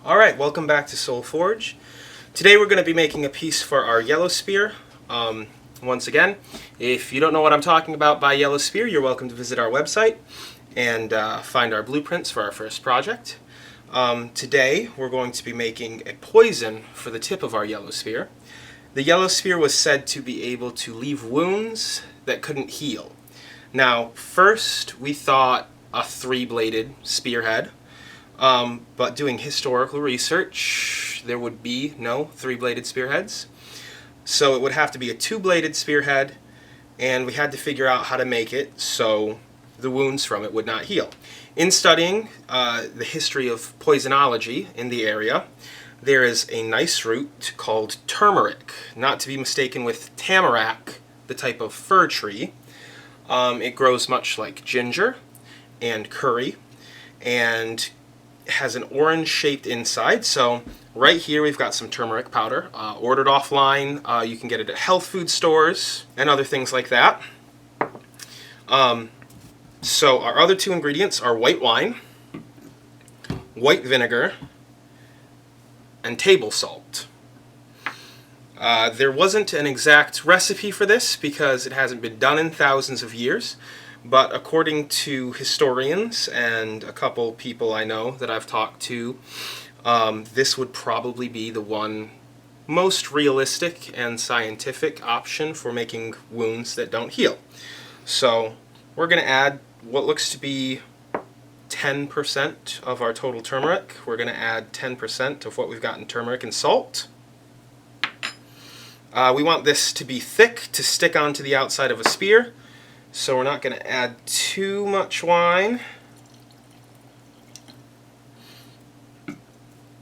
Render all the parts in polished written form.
Alright, welcome back to Soul Forge. Today we're going to be making a piece for our yellow spear. Once again, if you don't know what I'm talking about by yellow spear, you're welcome to visit our website and find our blueprints for our first project. Today we're going to be making a poison for the tip of our yellow spear. The yellow spear was said to be able to leave wounds that couldn't heal. Now, first we thought a three-bladed spearhead. But doing historical research, there would be no three-bladed spearheads. So it would have to be a two-bladed spearhead, and we had to figure out how to make it so the wounds from it would not heal. In studying the history of poisonology in the area, there is a nice root called turmeric, not to be mistaken with tamarack, the type of fir tree. It grows much like ginger and curry, and has an orange shaped inside. So right here we've got some turmeric powder, ordered offline. You can get it at health food stores and other things like that. So our other two ingredients are white wine, white vinegar, and table salt. There wasn't an exact recipe for this because it hasn't been done in thousands of years. But according to historians and a couple people I know that I've talked to, this would probably be the one most realistic and scientific option for making wounds that don't heal. So we're going to add what looks to be 10% of our total turmeric. We're going to add 10% of what we've got in turmeric and salt. We want this to be thick to stick onto the outside of a spear. So we're not going to add too much wine,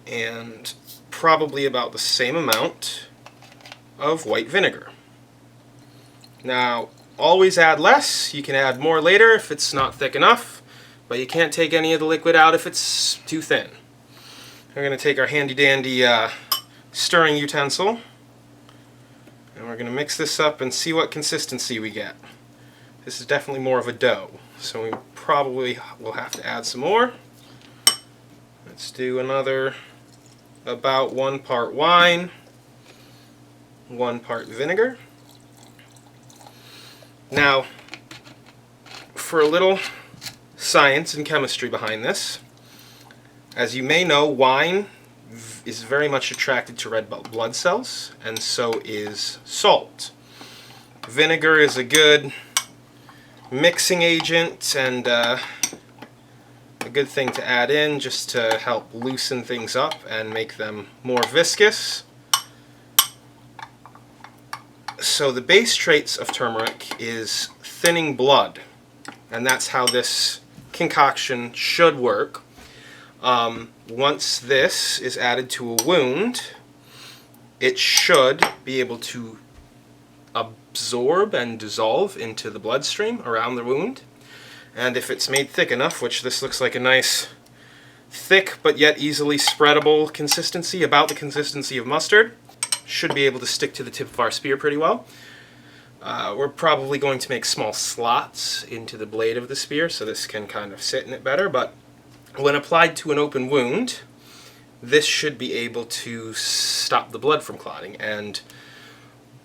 and probably about the same amount of white vinegar. Now, always add less. You can add more later if it's not thick enough, but you can't take any of the liquid out if it's too thin. We're going to take our handy-dandy stirring utensil, and we're going to mix this up and see what consistency we get. This is definitely more of a dough, so we probably will have to add some more. Let's do another about 1 part wine, 1 part vinegar. Now, for a little science and chemistry behind this, as you may know, wine is very much attracted to red blood cells, and so is salt. Vinegar is a good mixing agent and a good thing to add in just to help loosen things up and make them more viscous. So the base traits of turmeric is thinning blood, and that's how this concoction should work. Once this is added to a wound, it should be able to absorb and dissolve into the bloodstream around the wound. And if it's made thick enough, which this looks like a nice thick but yet easily spreadable consistency, about the consistency of mustard, should be able to stick to the tip of our spear pretty well. We're probably going to make small slots into the blade of the spear so this can kind of sit in it better, but when applied to an open wound, this should be able to stop the blood from clotting. And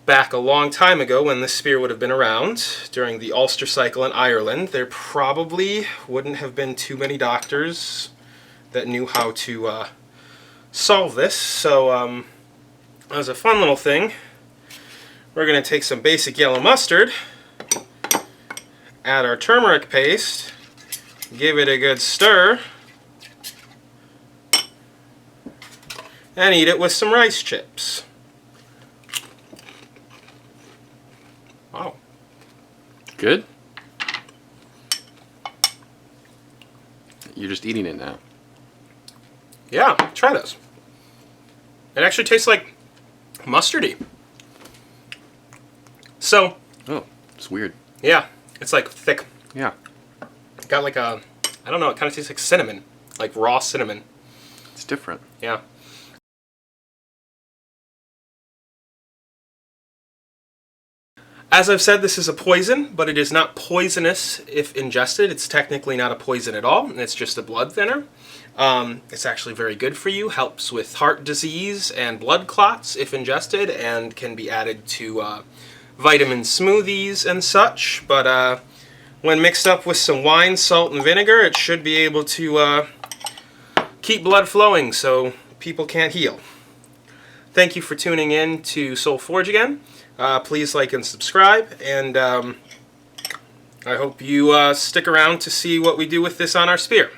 back a long time ago, when this spear would have been around, during the Ulster cycle in Ireland, there probably wouldn't have been too many doctors that knew how to solve this. So as a fun little thing, we're going to take some basic yellow mustard, add our turmeric paste, give it a good stir, and eat it with some rice chips. Wow. Good? You're just eating it now. Yeah, try this. It actually tastes like mustardy. So, Oh, it's weird. yeah, it's like thick. Yeah. Got like a, I don't know, it kind of tastes like cinnamon, like raw cinnamon. It's different. Yeah. As I've said, this is a poison, but it is not poisonous if ingested. It's technically not a poison at all, and it's just a blood thinner. It's actually very good for you, helps with heart disease and blood clots if ingested, and can be added to vitamin smoothies and such. But when mixed up with some wine, salt, and vinegar, it should be able to keep blood flowing so people can't heal. Thank you for tuning in to Soul Forge again. Please like and subscribe, and I hope you stick around to see what we do with this on our spear.